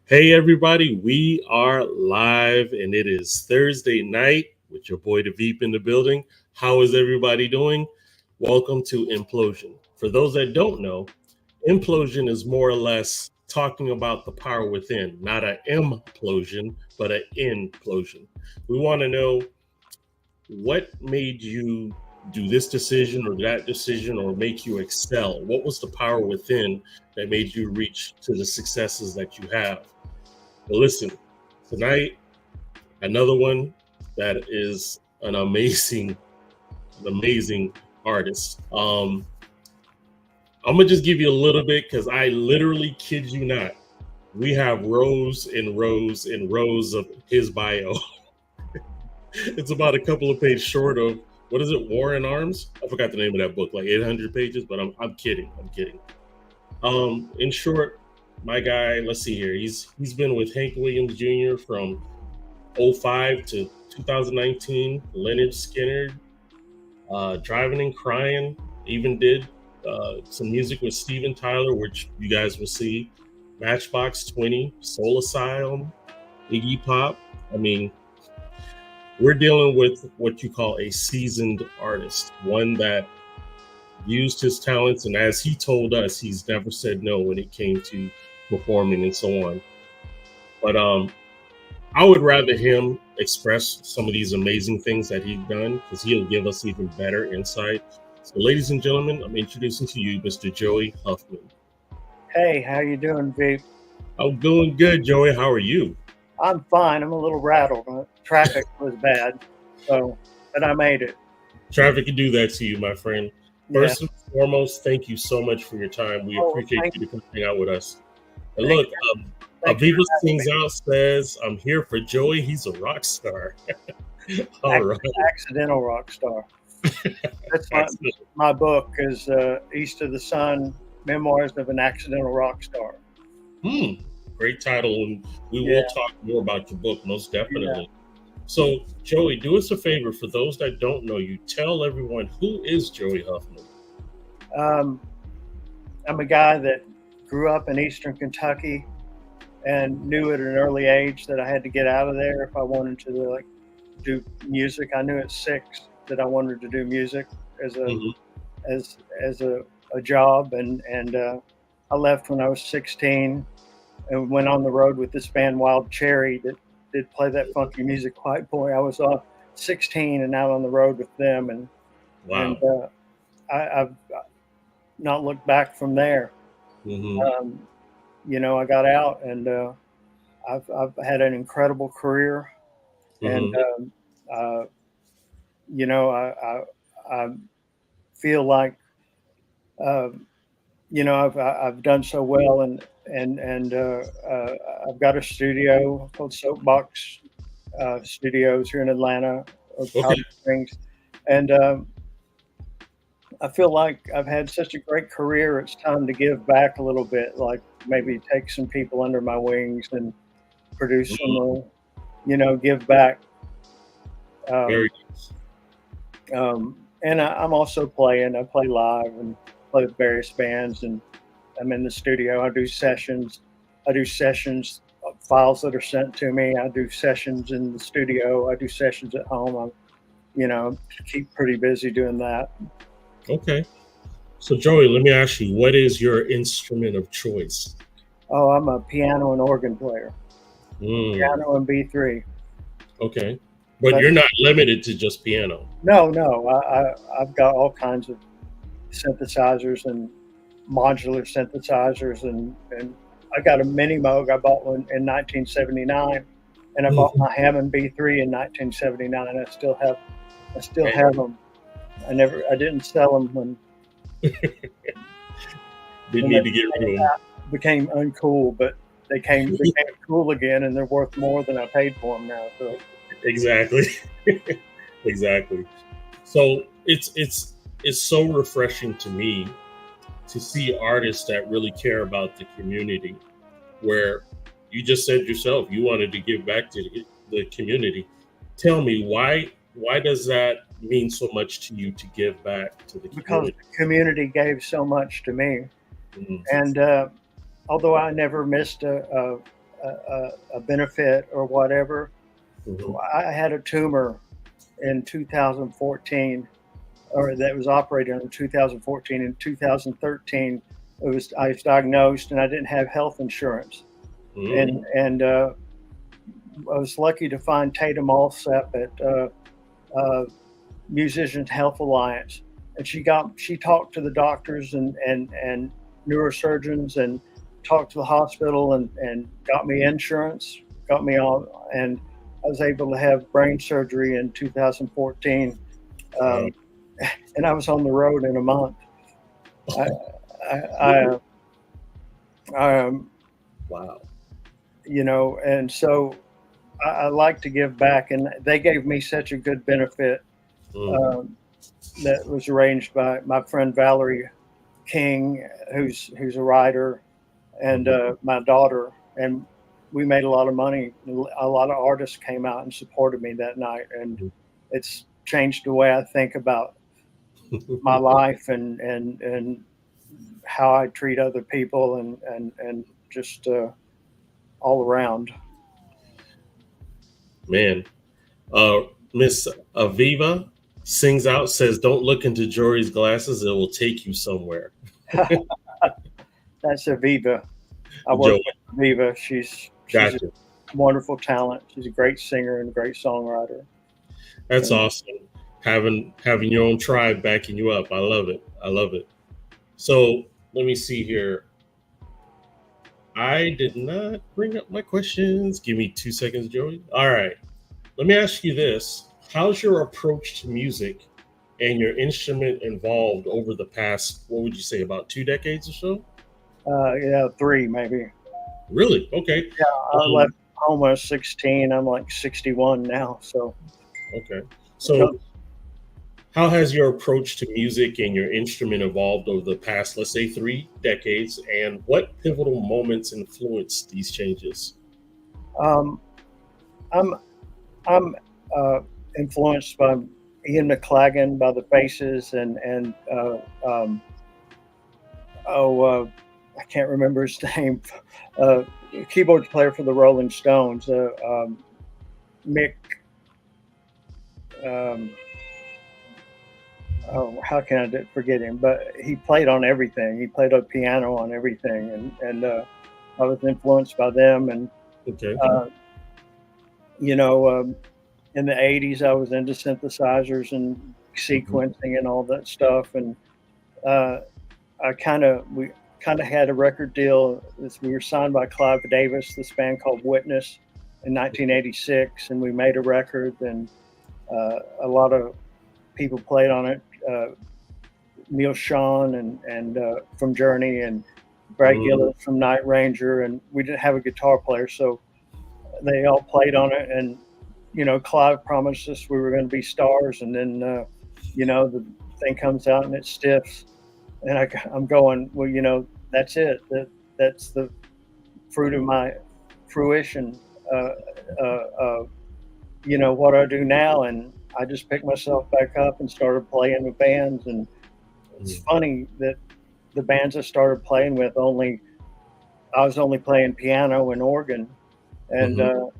Hey, everybody, we are live and it is Thursday night with your boy, the Veep, in the building. How is everybody doing? Welcome to Implosion. For those that don't know, Implosion is more or less talking about the power within, not an implosion, but an implosion. We want to know what made you do this decision or that decision or make you excel. What was the power within that made you reach to the successes that you have? But listen, tonight, another one that is an amazing artist. I'm gonna just give you a little bit because I literally kid you not. We have rows and rows and rows of his bio. It's about a couple of pages short of, what is it, War in Arms? I forgot the name of that book, like 800 pages, but I'm kidding. In short, my guy, let's see here. He's been with Hank Williams Jr. from 05 to 2019. Leonard Skinner, Driving and Crying, even did some music with Steven Tyler, which you guys will see. Matchbox 20, Soul Asylum, Iggy Pop. I mean, we're dealing with what you call a seasoned artist, one that used his talents, and as he told us, he's never said no when it came to performing and so on. But I would rather him express some of these amazing things that he's done, because he'll give us even better insight. So, ladies and gentlemen, I'm introducing to you Mr. Joey Huffman. Hey, how you doing, Veep? I'm doing good, Joey. How are you? I'm fine. I'm a little rattled. Traffic was bad, but I made it. Traffic can do that to you, my friend. First and foremost, thank you so much for your time. We appreciate you to come hang out with us. And look, Aviva Sings Out says, I'm here for Joey. He's a rock star. All right. Accidental rock star. That's my book is East of the Sun, Memoirs of an Accidental Rock Star. Great title. And we will talk more about your book, most definitely. So, Joey, do us a favor. For those that don't know you, tell everyone, who is Joey Huffman? I'm a guy that grew up in Eastern Kentucky and knew at an early age that I had to get out of there if I wanted to do music. I knew at 6 that I wanted to do music as a job, and I left when I was 16 and went on the road with this band Wild Cherry that did play that funky music. White Boy. I was 16 and out on the road with them, and I've not looked back from there. I got out, and I've had an incredible career, and I feel like I've done so well, and I've got a studio called Soapbox Studios here in Atlanta, Powder Springs, and I feel like I've had such a great career. It's time to give back a little bit, like maybe take some people under my wings and produce some, give back. Very and I'm also playing. I play live and play with various bands, and I'm in the studio. I do sessions. Files that are sent to me. I do sessions in the studio. I do sessions at home. I keep pretty busy doing that. Okay. So, Joey, let me ask you, what is your instrument of choice? Oh, I'm a piano and organ player. Piano and B3. Okay. But you're not limited to just piano. No. I've got all kinds of synthesizers and modular synthesizers, and I got a Mini Moog. I bought one in 1979, and I bought my Hammond B3 in 1979. I still Man, have them. I didn't sell them didn't when need they to get rid of them. became uncool, but they became cool again, and they're worth more than I paid for them now. So Exactly. Exactly. So it's so refreshing to me to see artists that really care about the community, where you just said yourself you wanted to give back to the community. Tell me why does that mean so much to you to give back to the because community? the community gave so much to me, Mhm. and although I never missed a benefit or whatever, Mhm. I had a tumor in 2014, or that was operated in 2014. In 2013, I was diagnosed, and I didn't have health insurance, Mhm. and I was lucky to find Tatum Alsep at uh, Musicians Health Alliance, and she talked to the doctors and neurosurgeons and talked to the hospital and got me insurance, got me on, and I was able to have brain surgery in 2014, Wow. um, and I was on the road in a month. I, I, I Wow. and so I like to give back, and they gave me such a good benefit. Mm. Um, that was arranged by my friend Valerie King, who's a writer, and Mhm. my daughter, and we made a lot of money. A lot of artists came out and supported me that night, and it's changed the way I think about my life and how I treat other people and just all around. Man, uh, Miss Aviva sings out, says, "Don't look into Jory's glasses; it will take you somewhere." That's Aviva. I work Joey, with Aviva. She's a gotcha. wonderful talent. She's a great singer and a great songwriter. That's And awesome. Having your own tribe backing you up. I love it. I love it. So let me see here. I did not bring up my questions. Give me 2 seconds, Joey. All right. Let me ask you this. How's your approach to music and your instrument evolved over the past, what would you say, about 2 decades or so? yeah, three maybe. Really? Okay. I left Um, home when I was 16. I'm like 61 now. So okay. it So goes, how has your approach to music and your instrument evolved over the past, let's say, 3 decades? And what pivotal moments influenced these changes? um, I'm I'm influenced by Ian McLagan, by the Faces, and um, oh, I can't remember his name. Uh, Keyboard player for the Rolling Stones, Mick. Um, oh, how can I forget him? But he played on everything. He played a piano on everything, and I was influenced by them. And Okay. uh, you know, in the '80s, I was into synthesizers and Mhm. sequencing and all that stuff. And uh, we kind of had a record deal. We were signed by Clive Davis, this band called Witness, in 1986, and we made a record. And a lot of people played on it. Neil Sean and from Journey and Brad Mm. Gillis from Night Ranger, and we didn't have a guitar player, so they all played on it. And Clive promised us we were going to be stars, and then the thing comes out and it stiffs, and I'm going, well, that's it. That's the fruit of my fruition. Uh, uh, what I do now, and I just picked myself back up and started playing with bands. And it's Mm. funny that the bands I started playing with I was only playing piano and organ, and Mhm.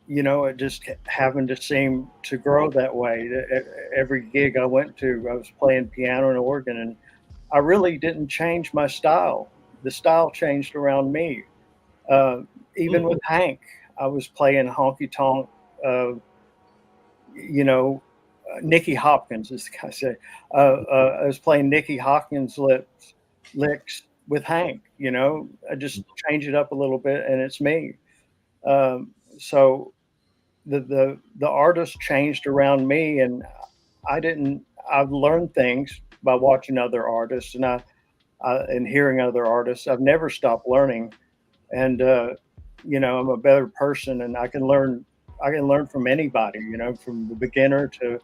it just happened to seem to grow that way. Every gig I went to, I was playing piano and organ, and I really didn't change my style. The style changed around me. Uh, Even Mm. with Hank, I was playing honky tonk. Uh, you know, Nicky Hopkins, as the guy say. I was playing Nicky Hopkins lips, licks with Hank. I just change it up a little bit, and it's me. So the artist changed around me, and I didn't. I've learned things by watching other artists, and hearing other artists. I've never stopped learning, and I'm a better person, and I can learn. I can learn from anybody, from the beginner to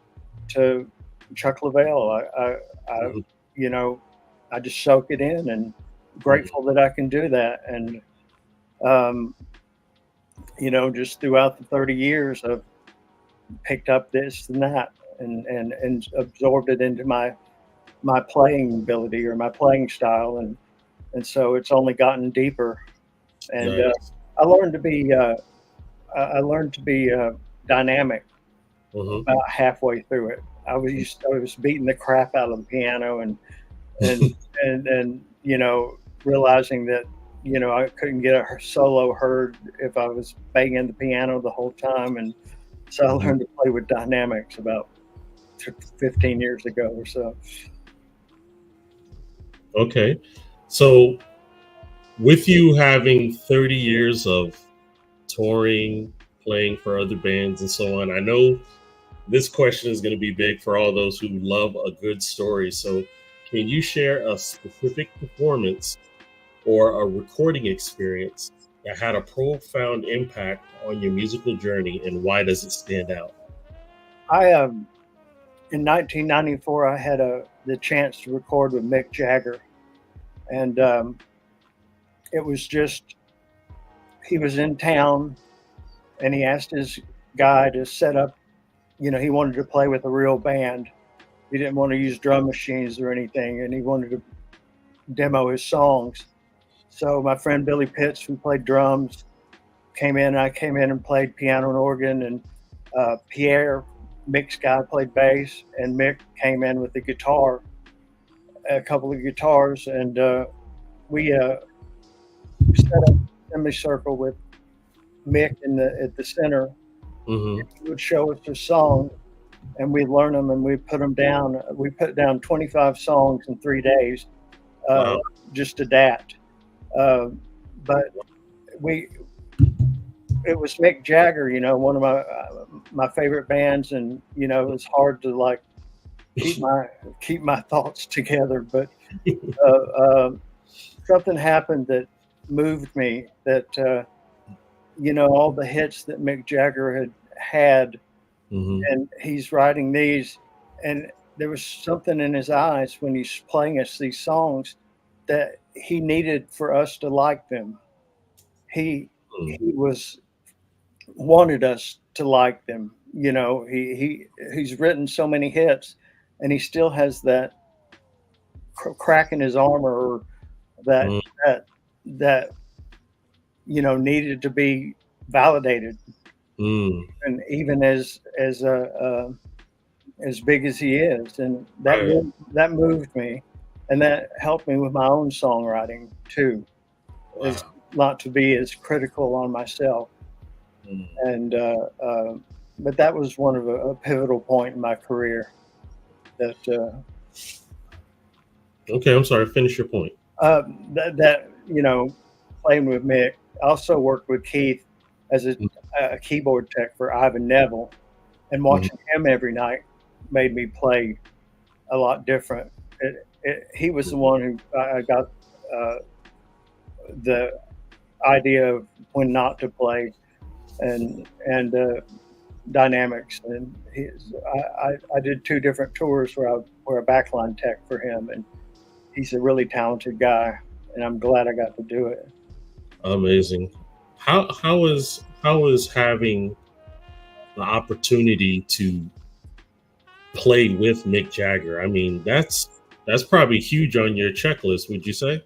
Chuck Leavell. I Mhm. you know, I just soak it in, and Mhm. grateful that I can do that. And um, just throughout the 30 years, I've picked up this and that, and absorbed it into my playing ability or my playing style, and so it's only gotten deeper. And Nice. I learned to be I learned to be dynamic Mhm. about halfway through it. I was beating the crap out of the piano, and and realizing that I couldn't get a solo heard if I was banging the piano the whole time, and so I Mhm. learned to play with dynamics about 15 years ago or so. Okay. So, with you having 30 years of touring, playing for other bands, and so on, I know this question is going to be big for all those who love a good story. So, can you share a specific performance or a recording experience that had a profound impact on your musical journey, and why does it stand out? I In 1994, I had the chance to record with Mick Jagger, and it was just he was in town, and he asked his guy to set up. He wanted to play with a real band. He didn't want to use drum machines or anything, and he wanted to demo his songs. So my friend Billy Pitts, who played drums, came in. I came in and played piano and organ, and Pierre, Mick's guy, played bass, and Mick came in with the guitar, a couple of guitars, and we set up a semicircle with Mick at the center. Hmm. He would show us his songs, and we'd learn them, and we put them down. We put down 25 songs in 3 days, uh, Wow. just to that. Uh, but we it was Mick Jagger, one of my favorite bands, and it was hard to like keep my thoughts together. But uh, uh, something happened that moved me. That all the hits that Mick Jagger had, Hmm. and he's writing these, and there was something in his eyes when he's playing us these songs that he needed for us to like them. He was wanted us to like them. He's written so many hits, and he still has that crack in his armor, or that that that needed to be validated. Mm. And even as big as he is, and Right. that moved me, and that helped me with my own songwriting too, is Wow. not to be as critical on myself. Mm. And but that was one of a pivotal point in my career. That Okay, I'm sorry. Finish your point. uh, that playing with Mick. I also worked with Keith as a keyboard tech for Ivan Neville, and Mhm. watching him every night made me play a lot different. He was the one who I got uh, the idea of when not to play, and dynamics. And I did two different tours where I were a backline tech for him, and he's a really talented guy, and I'm glad I got to do it. Amazing. How is having the opportunity to play with Mick Jagger? I mean, that's probably huge on your checklist, would you say?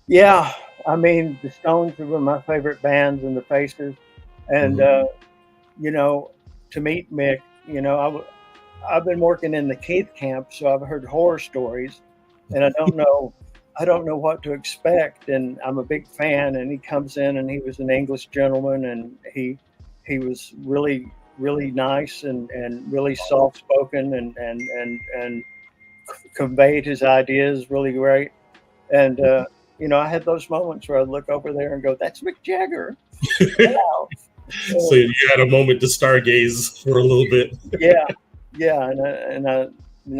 Yeah, I mean, the Stones were one of my favorite bands, and the Faces, and Hmm. you know, to meet Mick, I've been working in the Keith camp, so I've heard horror stories, and I don't know what to expect. And I'm a big fan. And he comes in, and he was an English gentleman, and he was really nice, and really soft spoken, and conveyed his ideas really great. And I had those moments where I'd look over there and go, "That's Mick Jagger." Wow. So you had a moment to stargaze for a little bit. Yeah, yeah, and I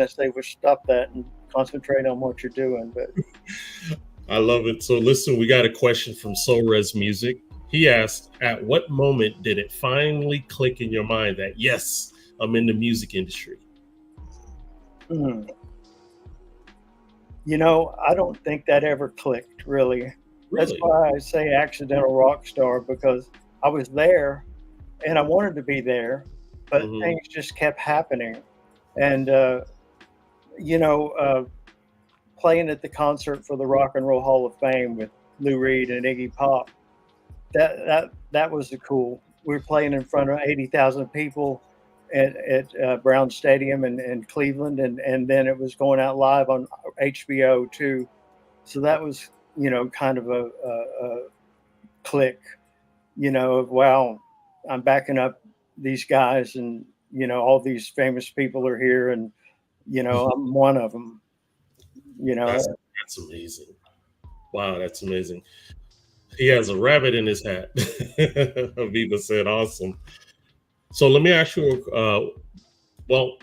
say, "Well, stop that and concentrate on what you're doing." But I love it. So listen, we got a question from SoulRes Music. He asked, "At what moment did it finally click in your mind that yes, I'm in the music industry?" I don't think that ever clicked, really. That's Really? why I say accidental rock star, because I was there and I wanted to be there, but Mm-hmm. things just kept happening. And, playing at the concert for the Rock and Roll Hall of Fame with Lou Reed and Iggy Pop, that was the cool. We were playing in front of 80,000 people at Brown Stadium in Cleveland, and then it was going out live on HBO too. So that was kind of a click, of wow, I'm backing up these guys, and all these famous people are here, and I'm one of them. That's amazing. Wow, that's amazing. He has a rabbit in his hat. Aviva said, "Awesome." So let me ask you. Well,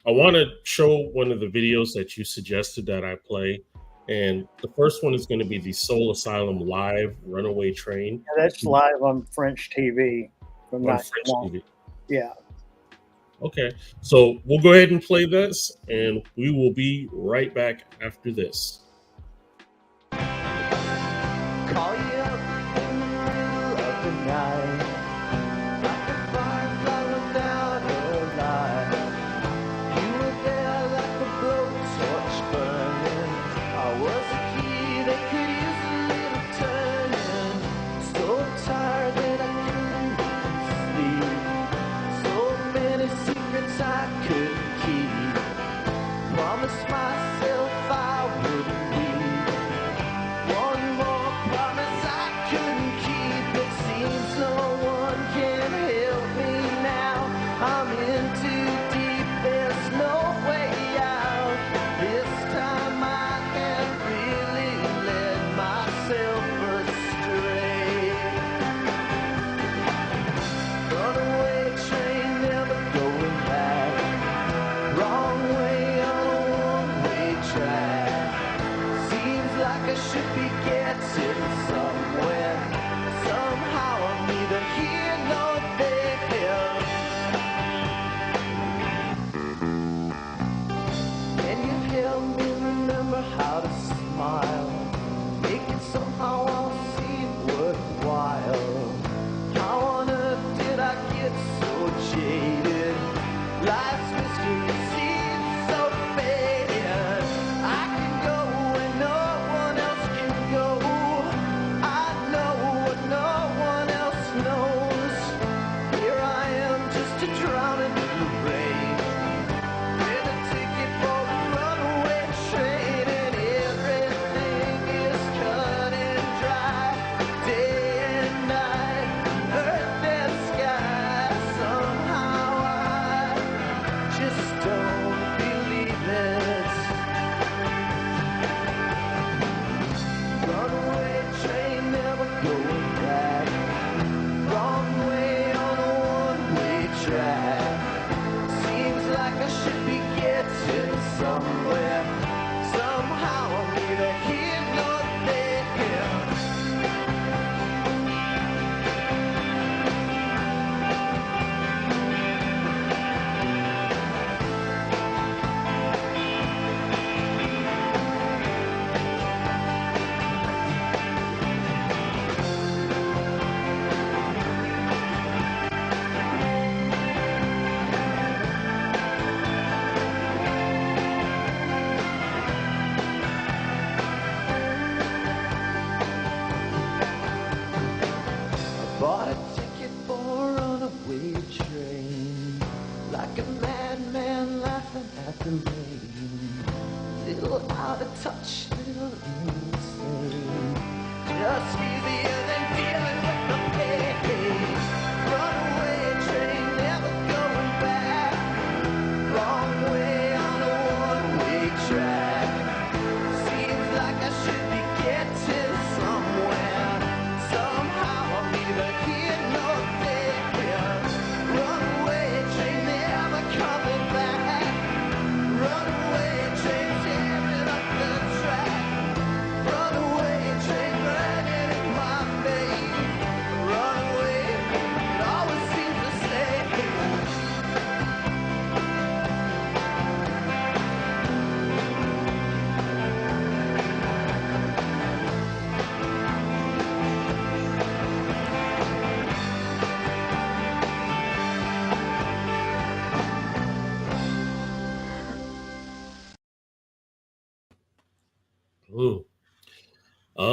I want to show one of the videos that you suggested that I play, and the first one is going to be the Soul Asylum live Runaway Train. That's live on French TV from On French 1990. TV. Yeah. Okay, so we'll go ahead and play this, and we will be right back after this. Call you up in the middle of the night, like a firefly without a light. You were there like a blowtorch burning. I was a key that could use a little turning. So tired that I couldn't sleep. So many secrets I couldn't keep. Promised myself I wouldn't leave. One more promise I couldn't keep. It seems no one can help me now. I'm in too deep, there's no way out. This time I have really led myself astray. Runaway train, never going back. Wrong way on a one-way track. Seems like I should be getting somewhere. Somehow I'm neither here nor there. And you help me remember how to smile, make it somehow all seem worthwhile. How on earth did I get so jaded? Life's mystery seems so faded. I can go where no one else can go. I know what no one else knows. Here I am, just a drowning in the rain. Get a ticket for a runaway train, and everything is cut and dry. Day and night, earth and sky. Somehow I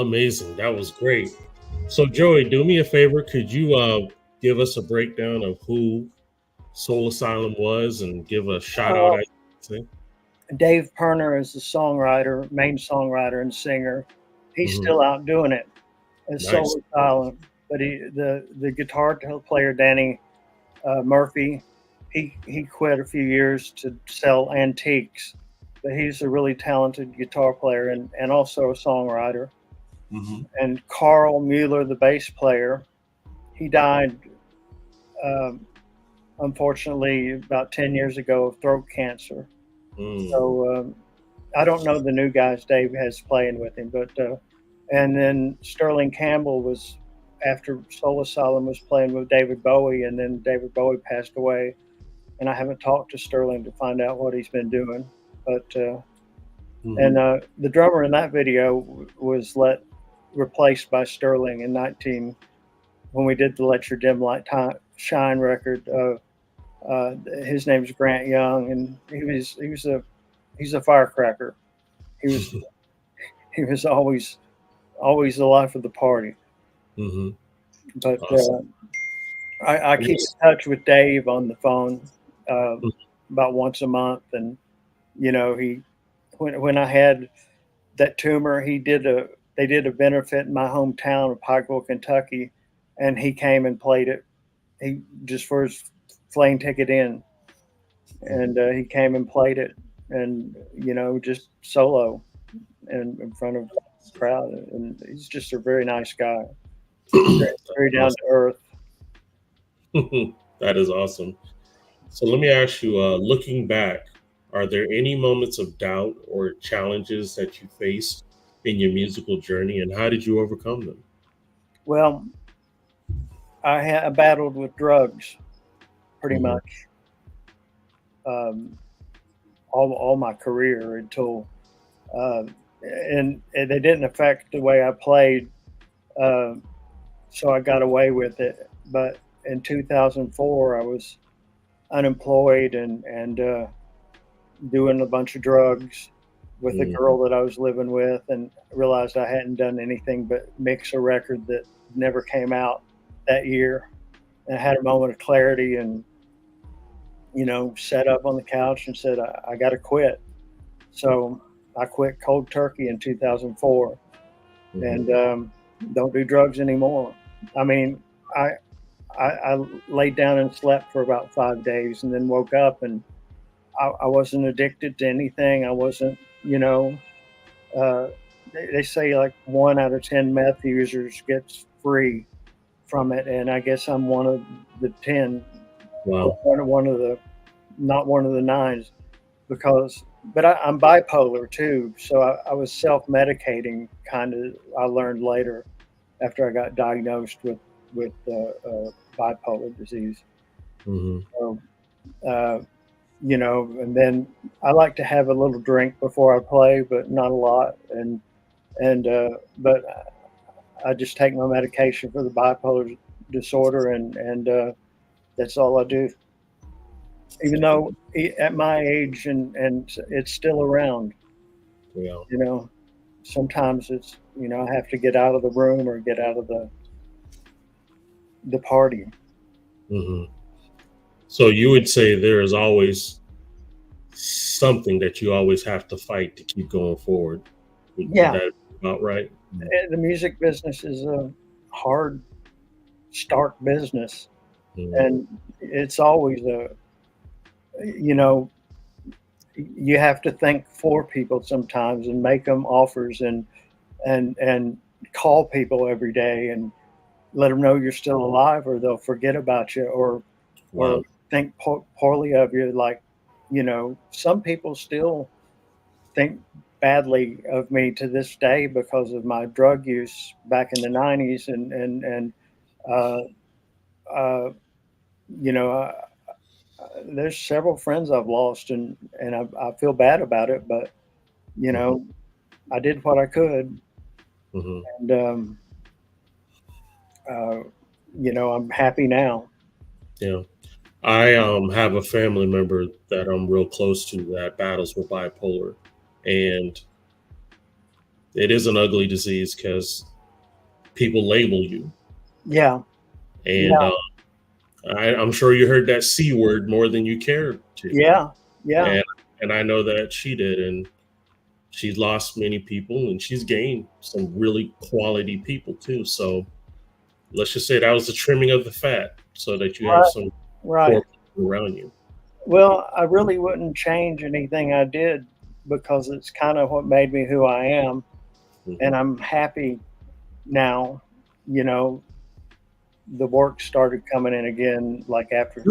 Amazing. That was great. So, Joey, do me a favor. Could you give us a breakdown of who Soul Asylum was and give a shout out? Uh, I think. Dave Perner is the songwriter, main songwriter and singer. He's Hmm. still out doing it as Nice. Soul Asylum. But the guitar player Danny Murphy, he quit a few years to sell antiques. But he's a really talented guitar player and also a songwriter. Hmm. And Carl Mueller, the bass player, he died um, unfortunately about 10 years ago of throat cancer. Mm. So I don't know the new guys Dave has playing with him, but and then Sterling Campbell was after Soul Asylum was playing with David Bowie, and then David Bowie passed away, and I haven't talked to Sterling to find out what he's been doing. But and Hmm. the drummer in that video was replaced by Sterling in 19 when we did the Let Your Dim Light Shine record. His name's Grant Young, and he's a firecracker. He was he was always the life of the party. Hmm. But Awesome. I And keep this- in touch with Dave on the phone uh, about once a month, and he when I had that tumor, they did a benefit in my hometown of Pikeville, Kentucky, and he came and played it. He just for his plane ticket in, and he came and played it, and just solo and in front of a crowd, and he's just a very nice guy, very down to earth. That is awesome. So let me ask you, looking back, are there any moments of doubt or challenges that you faced in your musical journey, and how did you overcome them? Well, I battled with drugs pretty Hmm. much um, all my career until uh, and they didn't affect the way I played, uh, so I got away with it. But in 2004, I was unemployed and doing a bunch of drugs with a Hmm. girl that I was living with, and realized I hadn't done anything but mix a record that never came out that year. And I had a moment of clarity and sat up on the couch and said, I got to quit. So I quit cold turkey in 2004 Hmm. and don't do drugs anymore. I mean, I, I laid down and slept for about 5 days and then woke up, and I wasn't addicted to anything. I wasn't, uh, they say like 1 out of 10 meth users gets free from it. And I guess I'm one of the 10, Wow. one of the, not one of the nines but I'm bipolar too. So I was self-medicating kind of, I learned later after I got diagnosed with bipolar disease. Hmm. So, uh, and then I like to have a little drink before I play, but not a lot. But I just take my medication for the bipolar disorder, and that's all I do. Even though at my age and it's still around, Yeah. you know, sometimes it's I have to get out of the room or get out of the party. Hmm. So you would say there is always something that you always have to fight to keep going forward. Would Yeah, that be about right? the music business is a hard, stark business, Mm-hmm. and it's always you know, you have to think for people sometimes and make them offers and call people every day and let them know you're still alive, or they'll forget about you, or Wow. think poorly of you. Like, some people still think badly of me to this day because of my drug use back in the 90s, and uh, uh, you know uh, there's several friends I've lost, and I feel bad about it, but you Hmm. know I did what I could, Hmm. and uh, I'm happy now. Yeah. I have a family member that I'm real close to that battles with bipolar, and It is an ugly disease because people label you. Yeah. And Yeah. I'm sure you heard that C word more than you cared to. Yeah. Yeah. And I know that she did. And she's lost many people and she's gained some really quality people too. So let's just say that was the trimming of the fat so that you have some Right. people around you. Well, I really wouldn't change anything I did because it's kind of what made me who I am. Mhm. And I'm happy now. You know, the work started coming in again, like after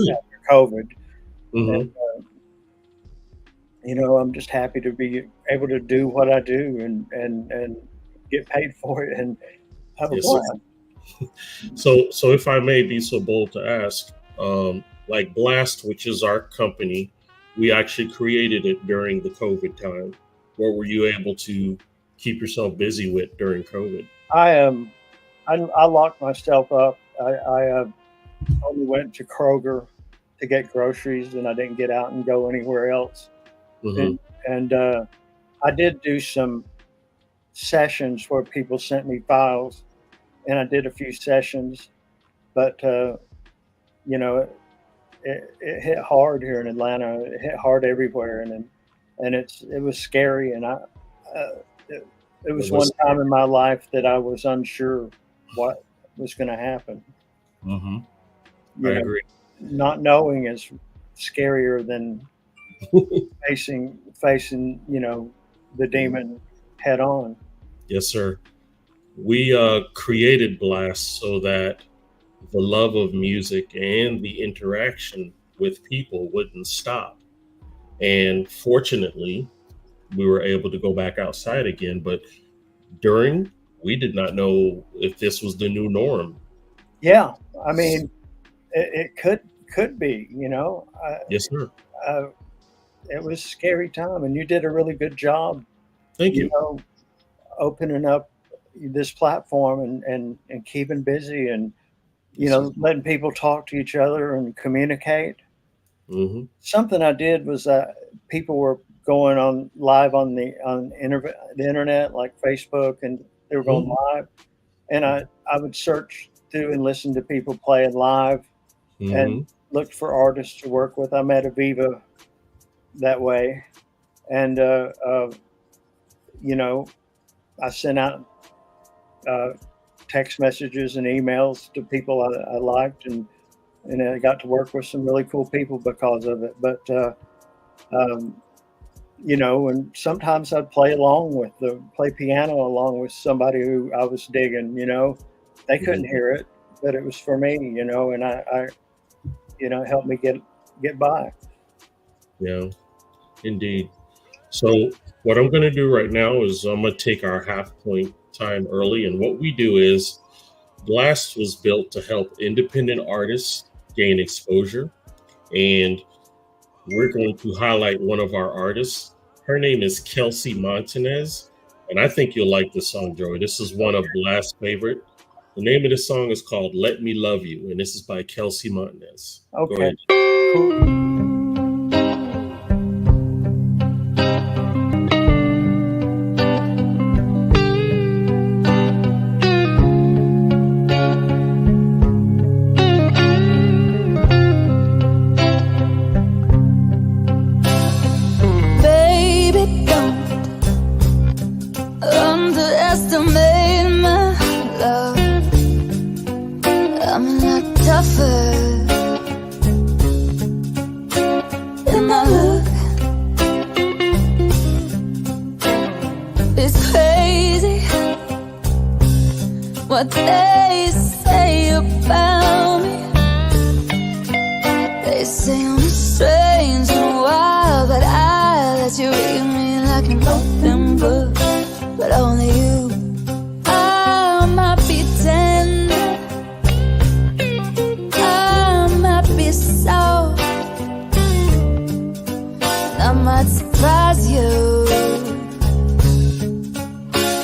COVID. Mhm. And, you know, I'm just happy to be able to do what I do and get paid for it and have a Yes, sir. blast. So if I may be so bold to ask, like Blast, which is our company, we actually created it during the COVID time. What were you able to keep yourself busy with during COVID? I locked myself up. I only went to Kroger to get groceries, and I didn't get out and go anywhere else. Mhm. And I did do some sessions where people sent me files, and I did a few sessions, but you know, it hit hard here in Atlanta. It hit hard everywhere, and it was scary. And it was one time in my life that I was unsure what was going to happen. Mm-hmm. You I know, agree. Not knowing is scarier than facing the demon head on. Yes, sir. We created Blast so that the love of music and the interaction with people wouldn't stop. And fortunately, we were able to go back outside again. But we did not know if this was the new norm. Yeah, I mean, it could be. Yes, sir. It was a scary time, and you did a really good job. Thank you. Opening up this platform and keeping busy and letting people talk to each other and communicate. Mm-hmm. Something I did was people were going on live on the internet, like Facebook, and they were going live, and I would search through and listen to people playing live, and looked for artists to work with. I met Aviva that way, and I sent out text messages and emails to people I liked, and I got to work with some really cool people because of it. But and sometimes I'd play piano along with somebody who I was digging. They couldn't hear it, but it was for me. And I it helped me get by. Yeah, indeed. So what I'm going to do right now is I'm going to take our half point time early. And what we do is Blast was built to help independent artists gain exposure. And we're going to highlight one of our artists. Her name is Kelsey Montanez. And I think you'll like this song, Joey. This is one of Blast's favorite. The name of this song is called Let Me Love You. And this is by Kelsey Montanez. Okay. Go ahead. What they say about me. They say I'm strange and wild, but I let you read me like an open book. But only you, I might be tender, I might be soft, I might surprise you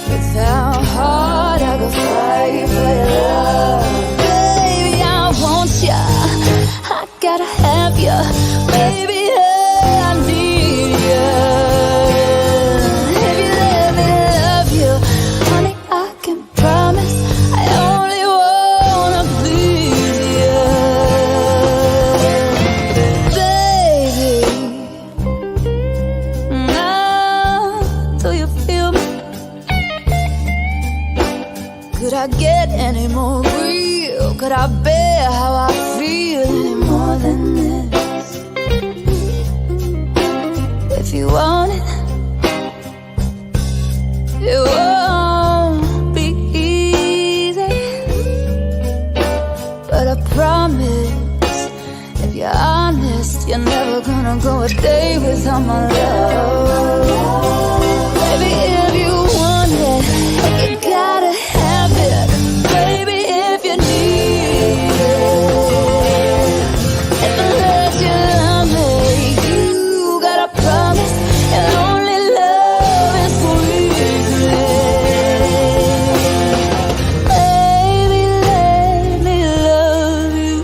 with how hard I go fight for your love. Baby, I want ya, I gotta have ya. Baby, I need ya. If you let me love you, Could I get any more real? Could I bear how I feel any more than this? If you want it, it won't be easy, but I promise, if you're honest, you're never gonna go a day without my love. Baby, if you want it, you gotta have it. Baby, if you need it, if I let you love me, you gotta promise you'll only love and squeeze me. Baby, let me love you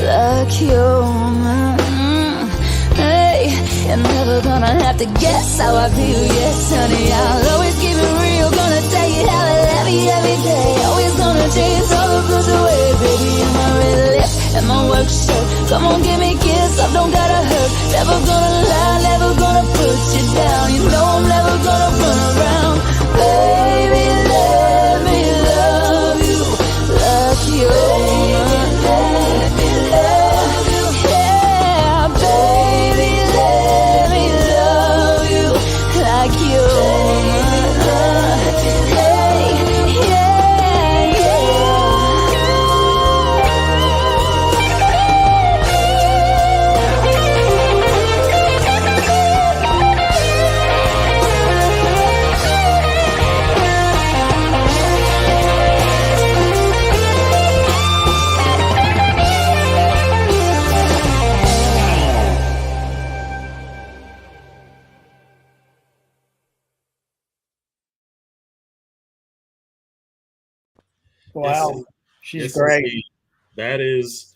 like you're mine. Hey, you're never gonna have to guess how I feel. Yes, honey, I'll always keep it real. Gonna tell you how I love you every day. Always gonna chase all the blues away. Baby, in my red lip and my work shirt. Come on, give me a kiss, I don't gotta hurt. Never gonna lie, never gonna put you down. You know I'm never gonna run around. Baby, let me love you like you're mine. Let me love you. Yeah, baby, let me love you like you're mine. Hey, yeah, Wow, Yes, she's yes, great. indeed. That is,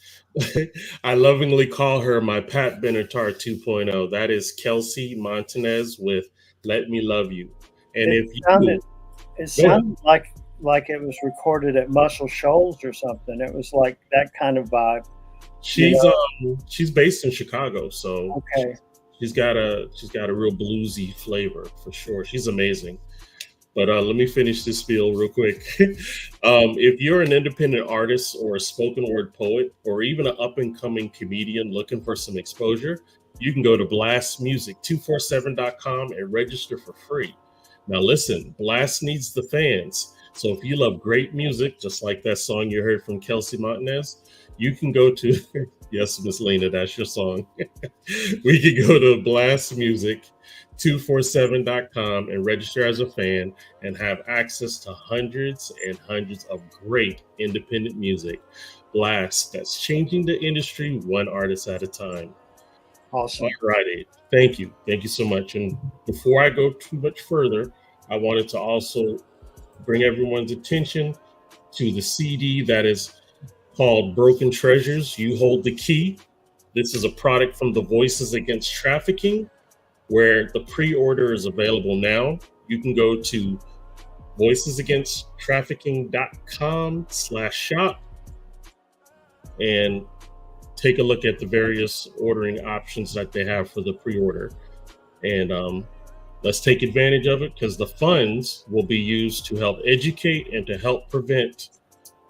I lovingly call her my Pat Benatar 2.0. That is Kelsey Montanez with "Let Me Love You." And It if sounded, you it go ahead, sounded like it was recorded at Muscle Shoals or something. It was like that kind of vibe, you she's know. she's based in Chicago, so Okay, she's got a real bluesy flavor for sure. She's amazing. But let me finish this spiel real quick. If you're an independent artist or a spoken word poet or even an up and coming comedian looking for some exposure, you can go to blastmusic247.com and register for free. Now, listen, Blast needs the fans. So if you love great music, just like that song you heard from Kelsey Montanez, you can go to, yes, Miss Lena, that's your song. We can go to blastmusic247.com and register as a fan and have access to hundreds and hundreds of great independent music. Blast, that's changing the industry one artist at a time. All awesome. righty. Thank you. Thank you so much. And before I go too much further, I wanted to also bring everyone's attention to the CD that is called Broken Treasures. You Hold the Key. This is a product from the Voices Against Trafficking, where the pre-order is available now. You can go to voicesagainsttrafficking.com/shop and take a look at the various ordering options that they have for the pre-order. And let's take advantage of it, because the funds will be used to help educate and to help prevent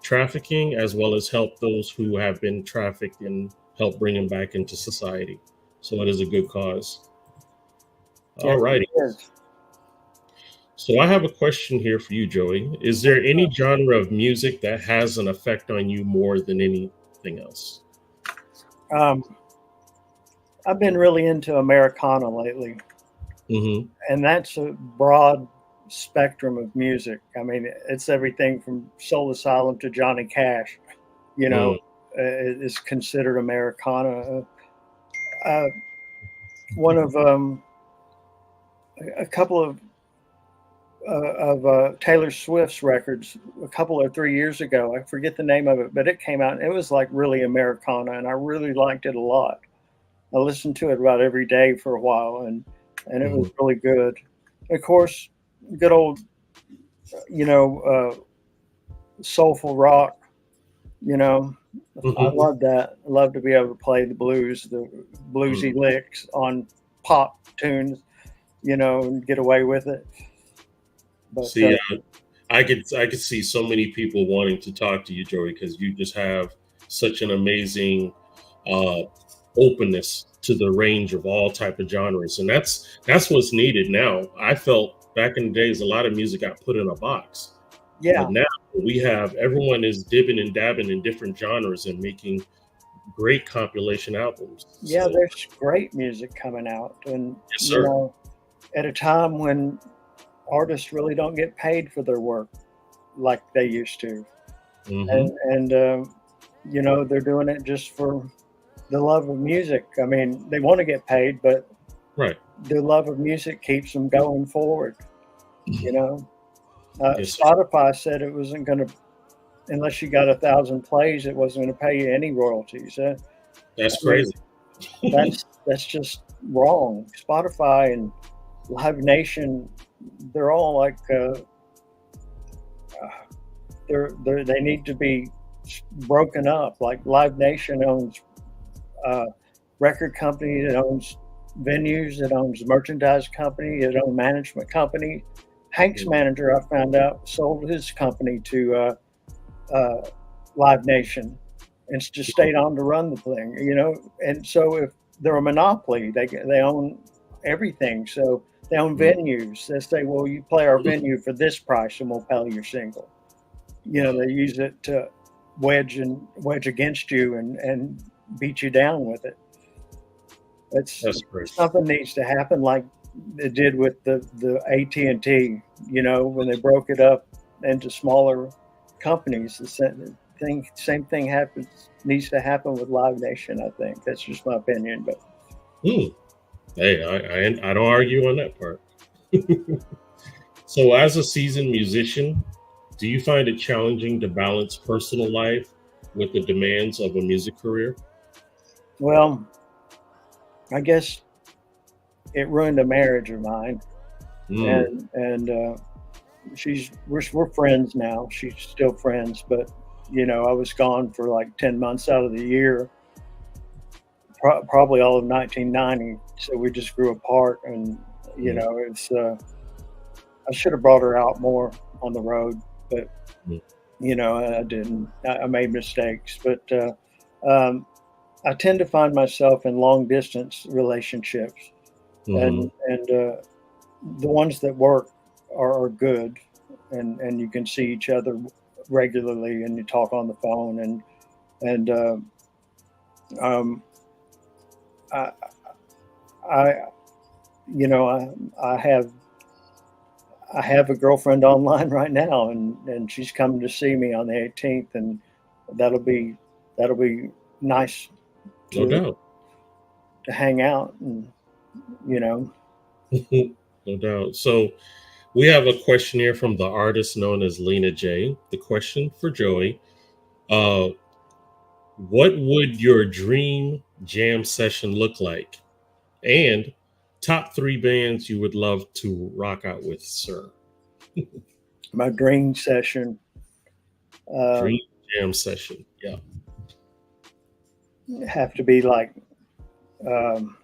trafficking, as well as help those who have been trafficked and help bring them back into society. So it is a good cause. All Yes, righty. it is. So I have a question here for you, Joey. Is there any genre of music that has an effect on you more than anything else? I've been really into Americana lately, Mm-hmm. and that's a broad spectrum of music. I mean, it's everything from Soul Asylum to Johnny Cash. You know, is considered Americana. One of a couple of Taylor Swift's records a couple or 3 years ago. I forget the name of it, but it came out and it was like really Americana, and I really liked it a lot. I listened to it about every day for a while, and it was really good. Of course, good old, soulful rock. You know, I love that. I love to be able to play the bluesy licks on pop tunes, and get away with it. But See, I could see so many people wanting to talk to you, Joey, because you just have such an amazing uh, openness to the range of all type of genres, and that's what's needed now. I felt back in the days a lot of music got put in a box, Yeah, but now we have everyone is dipping and dabbing in different genres and making great compilation albums. yeah, So there's great music coming out, and yes, sir. at a time when artists really don't get paid for their work like they used to, Hmm. and they're doing it just for the love of music. I mean, they want to get paid, but Right. the love of music keeps them going forward. You know, Yes, sir. Spotify said it wasn't going to, unless you got 1,000 plays, it wasn't going to pay you any royalties. That's I mean, crazy. that's just wrong. Spotify and Live Nation, they're all like they need to be broken up. Like Live Nation owns record company, it owns venues, it owns merchandise company, it owns management company. Hank's manager, I found out, sold his company to Live Nation and just stayed on to run the thing, And so if they're a monopoly, they own everything. So they own venues. They say, well, you play our venue for this price, and we'll pay your single. They use it to wedge against you and beat you down with it. That's crazy. Something needs to happen, like it did with the AT&T. When they broke it up into smaller companies. The same thing needs to happen with Live Nation. I think that's just my opinion, but Hmm. Hey, I don't argue on that part. So, as a seasoned musician, do you find it challenging to balance personal life with the demands of a music career? well, I guess it ruined a marriage of mine, Mm, and we're friends now. She's still friends, but I was gone for like 10 months out of the year, probably all of 1990. So we just grew apart, and mm, it's. I should have brought her out more on the road, but mm, I didn't. I made mistakes, but I tend to find myself in long distance relationships, mhm. and the ones that work are good, and you can see each other regularly, and you talk on the phone, and um, I, I I have a girlfriend online right now, and she's coming to see me on the 18th, and that'll be that'll be nice No to doubt. hang out, and you know No doubt. So, we have a question here from the artist known as Lena J. The question for Joey: uh, what would your dream jam session look like? And top three bands you would love to rock out with, sir. my dream session Dream um, jam session. Yeah. have to be like um,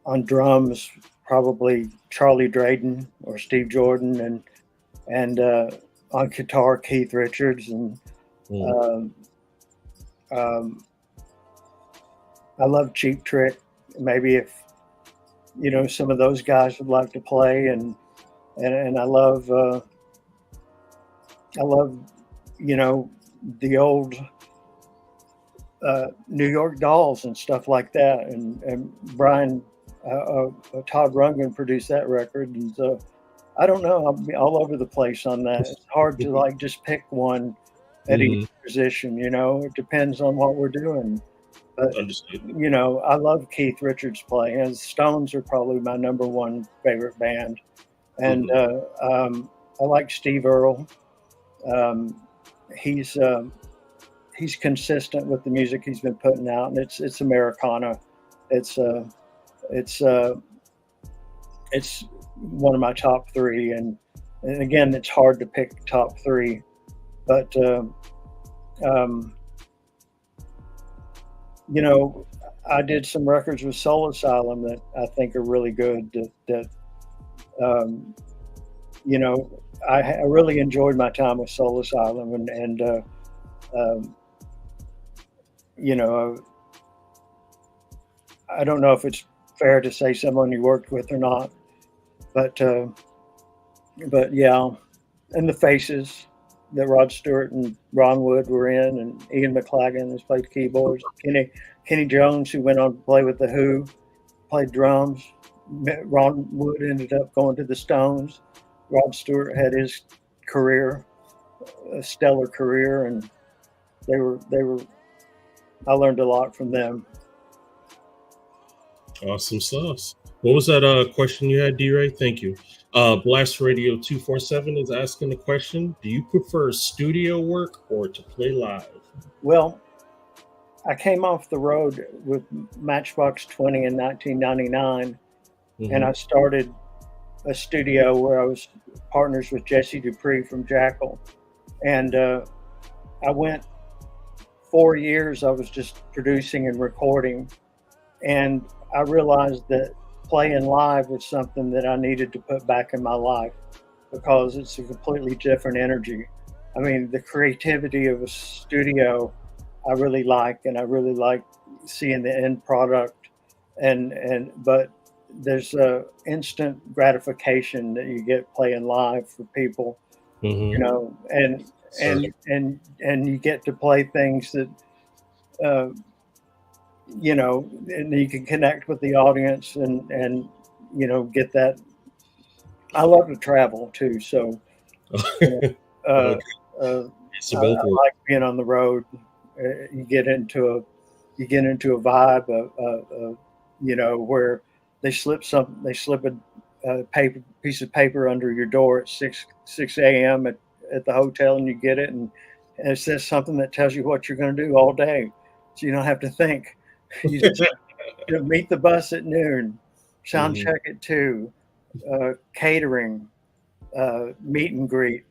on drums, probably Charlie Drayton or Steve Jordan, and on guitar Keith Richards, and Mm, um, um, I love Cheap Trick. Maybe if some of those guys would like to play, and I love the old New York Dolls and stuff like that, and Brian Todd Rundgren produced that record, and so I don't know, I'll be all over the place on that. It's hard to like just pick one at each hmm. position. It depends on what we're doing. But Understood. I love Keith Richards playing. And Stones are probably my number one favorite band, and Hmm. I like Steve Earle. Um, he's he's consistent with the music he's been putting out, and it's Americana. It's it's uh, it's one of my top three, and again, it's hard to pick top three, but um, I did some records with Soul Asylum that I think are really good. That you know, I really enjoyed my time with Soul Asylum, and um, you know, I don't know if it's fair to say someone you worked with or not, but yeah, and the Faces that Rod Stewart and Ron Wood were in, and Ian McLagan has played keyboards. Kenny Jones, who went on to play with the Who, played drums. Ron Wood ended up going to the Stones. Rod Stewart had his career, a stellar career, and they were. I learned a lot from them. Awesome sauce. What was that question you had, D-Ray? Thank you. Blast Radio 247 is asking the question: do you prefer studio work or to play live? Well, I came off the road with Matchbox 20 in 1999, and I started a studio where I was partners with Jesse Dupree from Jackal. And I went 4 years, I was just producing and recording. And I realized that playing live was something that I needed to put back in my life because it's a completely different energy. I mean, the creativity of a studio, I really like, and I really like seeing the end product. But there's a instant gratification that you get playing live for people, you know, and you get to play things that, uh, you know, and you can connect with the audience and you know, get that. I love to travel too, so uh, uh, So I both work. like being on the road. You get into a vibe of you know, where they slip a piece of paper under your door at 6 a.m. At the hotel, and you get it, and it says something that tells you what you're going to do all day, so you don't have to think. You just meet the bus at noon, sound check at 2, catering, meet and greet,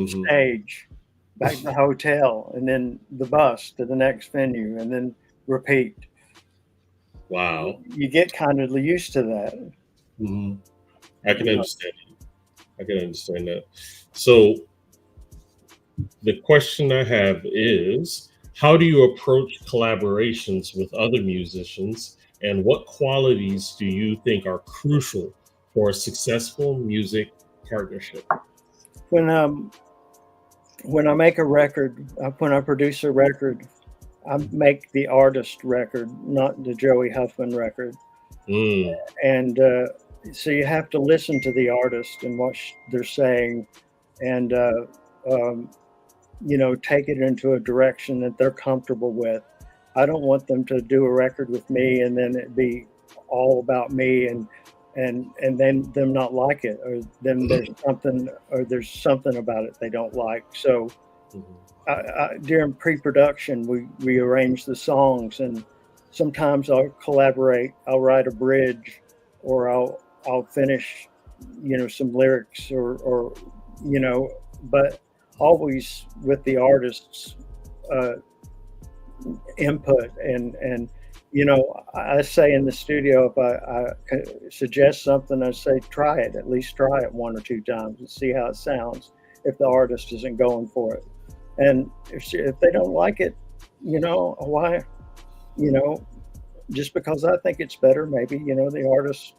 stage, back to the hotel, and then the bus to the next venue, and then repeat. Wow. You get kind of used to that. I can understand it. I can understand that. So the question I have is, how do you approach collaborations with other musicians, and what qualities do you think are crucial for a successful music partnership? When I make a record, when I produce a record, I make the artist record, not the Joey Huffman record. And so you have to listen to the artist and what they're saying, and you know, take it into a direction that they're comfortable with. I don't want them to do a record with me and then it be all about me, and then them not like it, or then there's something about it they don't like. So during pre-production, we arrange the songs, and sometimes I'll collaborate. I'll write a bridge, or I'll finish, you know, some lyrics, or you know, but always with the artist's input. And you know, I say in the studio, if I suggest something, I say try it, at least try it 1 or 2 times and see how it sounds if the artist isn't going for it. And if they don't like it, you know, why, you know, just because I think it's better, maybe, you know, the artist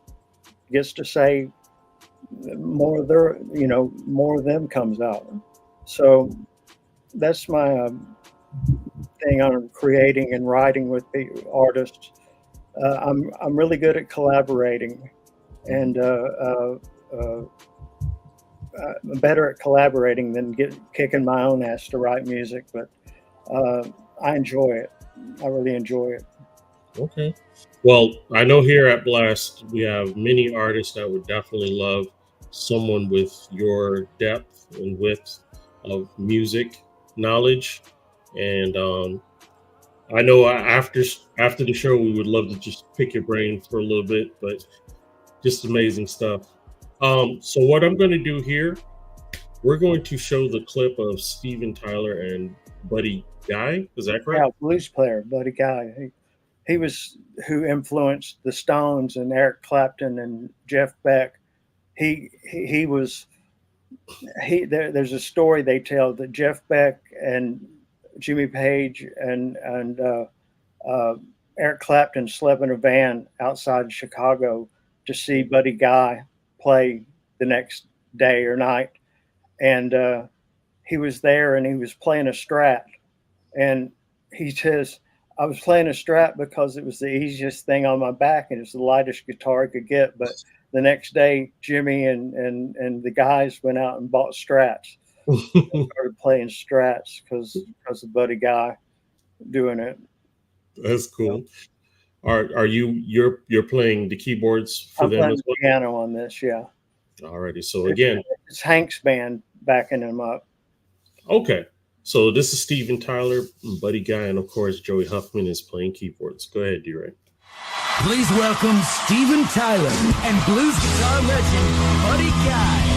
gets to say more of their, you know, more of them comes out. So that's my thing on creating and writing with the artists. I'm really good at collaborating, and I'm better at collaborating than kicking my own ass to write music. But I enjoy it. I really enjoy it. Okay. Well, I know here at Blast we have many artists that would definitely love someone with your depth and width of music knowledge, and I know after the show we would love to just pick your brain for a little bit, but just amazing stuff. So what I'm going to do here, we're going to show the clip of Steven Tyler and Buddy Guy. Is that correct? Yeah, blues player Buddy Guy. He was who influenced the Stones and Eric Clapton and Jeff Beck. He was there's a story they tell that Jeff Beck and Jimmy Page and Eric Clapton slept in a van outside Chicago to see Buddy Guy play the next day or night, and he was there and he was playing a Strat, and he says, I was playing a Strat because it was the easiest thing on my back and it's the lightest guitar I could get. But the next day, Jimmy and the guys went out and bought Strats. Started playing Strats because of Buddy Guy doing it. That's cool. Are you're playing the keyboards for I'm them playing as well? piano on this, yeah. Alrighty. So again, it's Hank's band backing him up. okay. So this is Steven Tyler, Buddy Guy, and of course Joey Huffman is playing keyboards. Go ahead, D-Ray. Please welcome Steven Tyler and blues guitar legend Buddy Guy.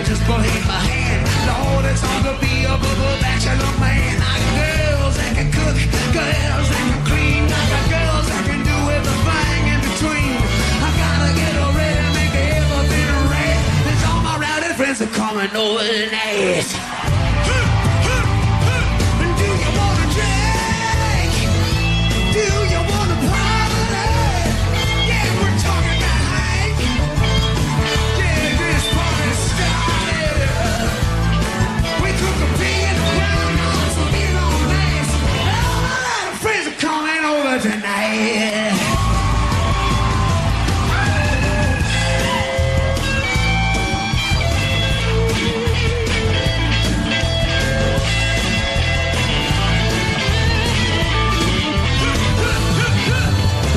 Just behind my hand, Lord, it's hard to be a bachelor man. I got girls that can cook, girls that can clean, I got girls that can do everything in between. I gotta get ready, make everything right. There's all my rowdy friends are coming over tonight. Do you wanna drink? Do you wanna party? Yeah, we're talking about Hank. Yeah, this party's started. We cook a pig in the ground, on some beer on ice. All my friends are coming over tonight.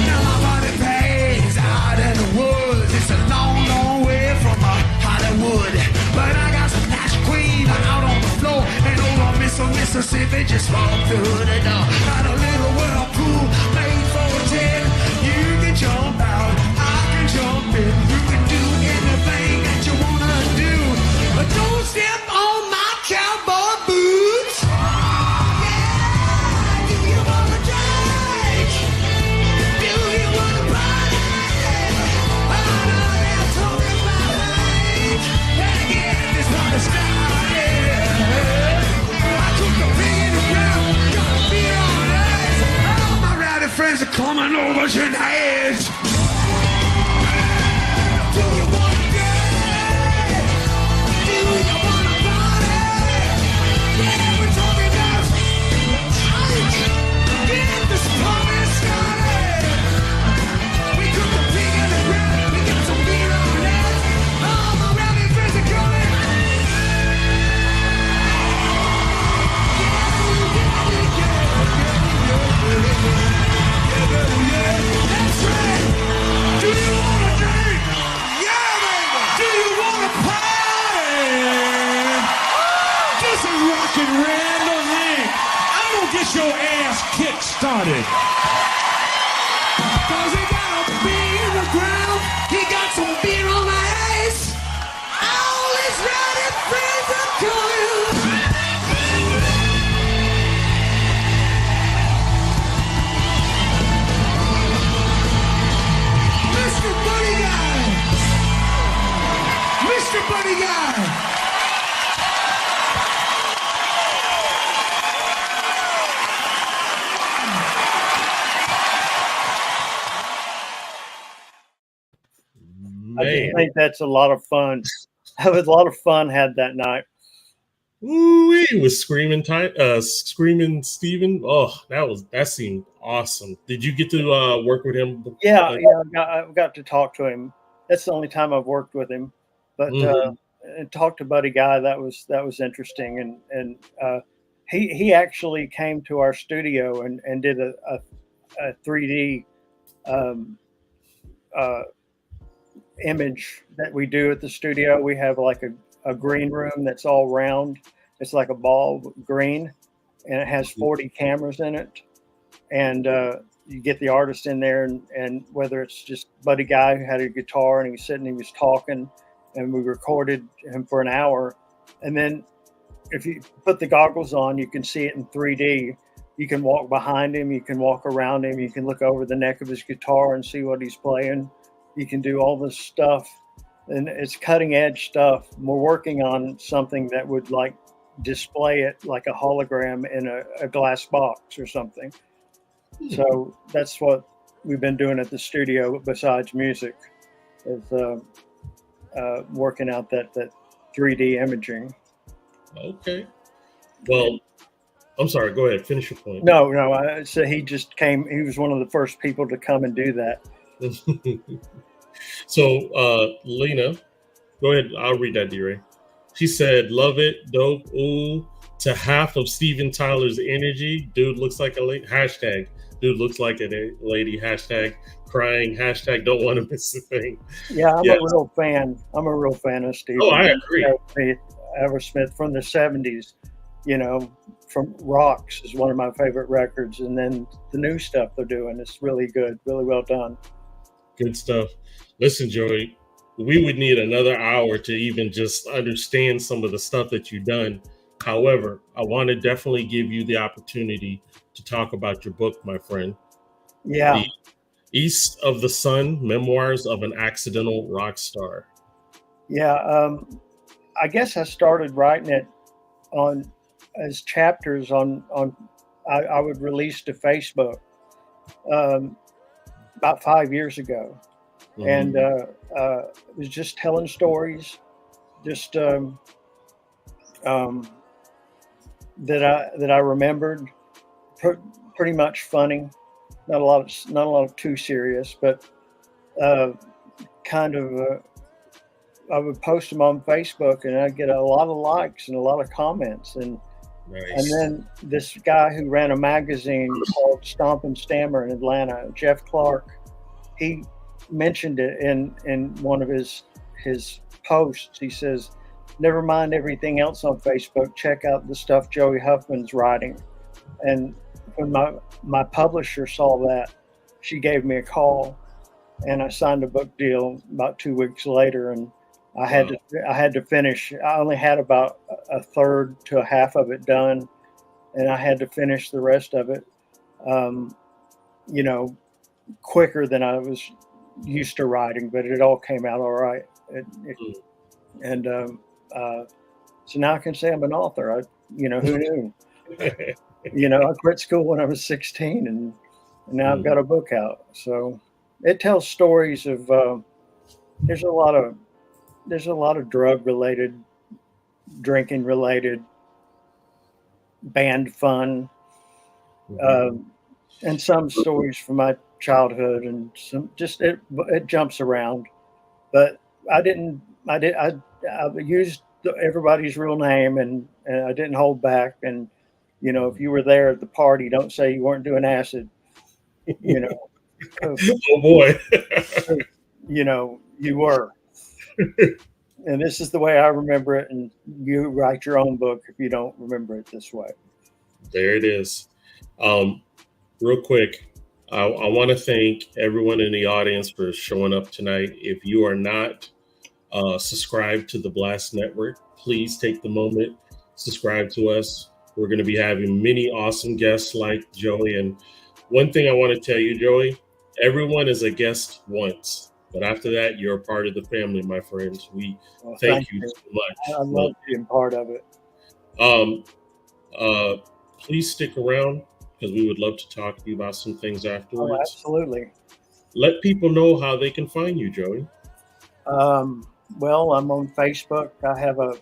Now my body pays out in the woods. It's a long, long way from Hollywood. But I got some Nash Queen out on the floor. And old Mississippi just walked through the door. Got a little whirlpool made for 10. You can jump out, I can jump in. You can do anything that you wanna do. But don't step on my cowboy boots. Yeah, do you wanna drink? Do you wanna party? I know they're talking about Hank. Gotta get this party started. I cook a pig in the ground, got a beer on ice. All my rowdy friends are coming over tonight. Do you wanna drink? Do you wanna party? Yeah, we're talking about Hank. Get this party started. We cook a pig in the ground, we got some beer on ice. All my rowdy friends are coming. That's right. Do you wanna drink? Yeah, baby. Do you wanna party? This is Rockin' Randall Hank. I'm gonna get your ass kick-started. Cause he got a beer in the ground, he got some beer on the ice. All his rowdy friends are coming. Mr. Buddy Guy! Mr. Buddy Guy! I Man, just think that's a lot of fun. That was a lot of fun had that night. ooh, he was screaming Steven. Oh, that seemed awesome. Did you get to work with him? Yeah, I got to talk to him. That's the only time I've worked with him. But and talk to Buddy Guy, that was interesting. And he actually came to our studio and did a 3D image that we do at the studio. We have like a green room that's all round. It's like a ball green, and it has 40 cameras in it. And you get the artist in there, and whether it's just Buddy Guy who had a guitar and he was sitting, he was talking, and we recorded him for an hour. And then if you put the goggles on, you can see it in 3D. You can walk behind him, you can walk around him, you can look over the neck of his guitar and see what he's playing. You can do all this stuff, and it's cutting edge stuff. We're working on something that would like display it like a hologram in a glass box or something. So that's what we've been doing at the studio besides music, is working out that 3D imaging. Okay. Well, I'm sorry. Go ahead. Finish your point. No. So he just came. He was one of the first people to come and do that. So, Lena, go ahead. I'll read that, D-Ray. She said, love it, dope, ooh, to half of Steven Tyler's energy. Dude looks like a lady. Hashtag, dude looks like a lady. Hashtag, crying. Hashtag, don't want to miss a thing. Yeah, I'm a real fan. I'm a real fan of Steven. Oh, I agree. Eversmith from the 70s, from Rocks is one of my favorite records. And then the new stuff they're doing is really good, really well done. Good stuff. Listen, Joey, we would need another hour to even just understand some of the stuff that you've done. However, I want to definitely give you the opportunity to talk about your book, my friend. Yeah. The East of the Sun, Memoirs of an Accidental Rock Star. Yeah. I guess I started writing it as chapters on I would release to Facebook about 5 years ago. Mm-hmm. And it was just telling stories, just that I remembered, pretty much funny, not a lot of too serious, but kind of. I would post them on Facebook, and I'd get a lot of likes and a lot of comments, and nice. And then this guy who ran a magazine called Stomp and Stammer in Atlanta, Jeff Clark, he mentioned it in one of his posts. He says, never mind everything else on Facebook, check out the stuff Joey Huffman's writing. And when my publisher saw that, she gave me a call, and I signed a book deal about 2 weeks later, and I had to finish. I only had about a third to a half of it done, and I had to finish the rest of it, quicker than I was used to writing, but it all came out all right. So now I can say I'm an author. Who knew? I quit school when I was 16, and now I've got a book out. So it tells stories of there's a lot of drug related, drinking related, band fun, and some stories from my childhood, and some just it jumps around. But I used everybody's real name, and I didn't hold back. And if you were there at the party, don't say you weren't doing acid. Oh boy. You were. And this is the way I remember it, and you write your own book if you don't remember it this way. There it is. Real quick, I want to thank everyone in the audience for showing up tonight. If you are not subscribed to the Blast Network, please take the moment, subscribe to us. We're going to be having many awesome guests like Joey. And one thing I want to tell you, Joey, everyone is a guest once. But after that, you're a part of the family, my friends. We thank you so much. I love being part of it. Please stick around, because we would love to talk to you about some things afterwards. Oh, absolutely. Let people know how they can find you, Joey. Well, I'm on Facebook. I have a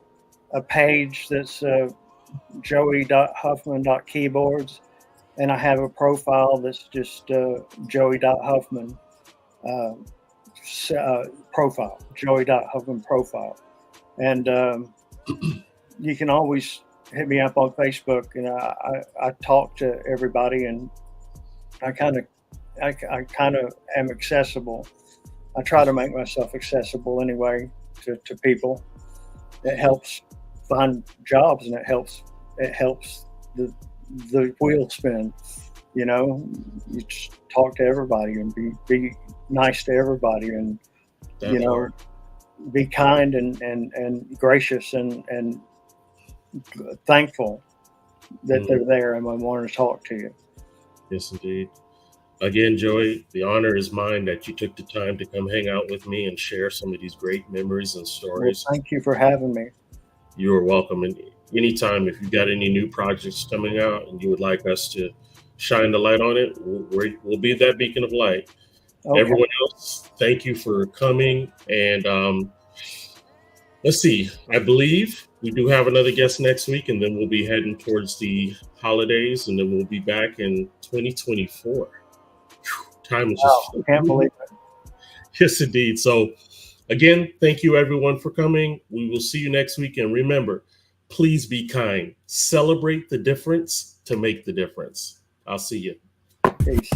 page that's joey.huffman.keyboards, and I have a profile that's just joey.huffman. Profile, Joey.Huffman profile. And you can always hit me up on Facebook, and I talk to everybody, and I kind of am accessible. I try to make myself accessible anyway to people. It helps find jobs, and it helps the wheel spin. You know, you just talk to everybody and be nice to everybody, and you know, be kind and gracious and thankful that they're there and want to talk to you. Yes, indeed. Again, Joey, the honor is mine that you took the time to come hang out with me and share some of these great memories and stories. Well, thank you for having me. You are welcome. And anytime, if you've got any new projects coming out and you would like us to shine the light on it, we'll be that beacon of light. Okay. Everyone else, thank you for coming. And let's see, I believe we do have another guest next week, and then we'll be heading towards the holidays, and then we'll be back in 2024. Time is just can't believe it. Yes, indeed. So again, thank you everyone for coming. We will see you next week. And remember, please be kind. Celebrate the difference to make the difference. I'll see you. Peace.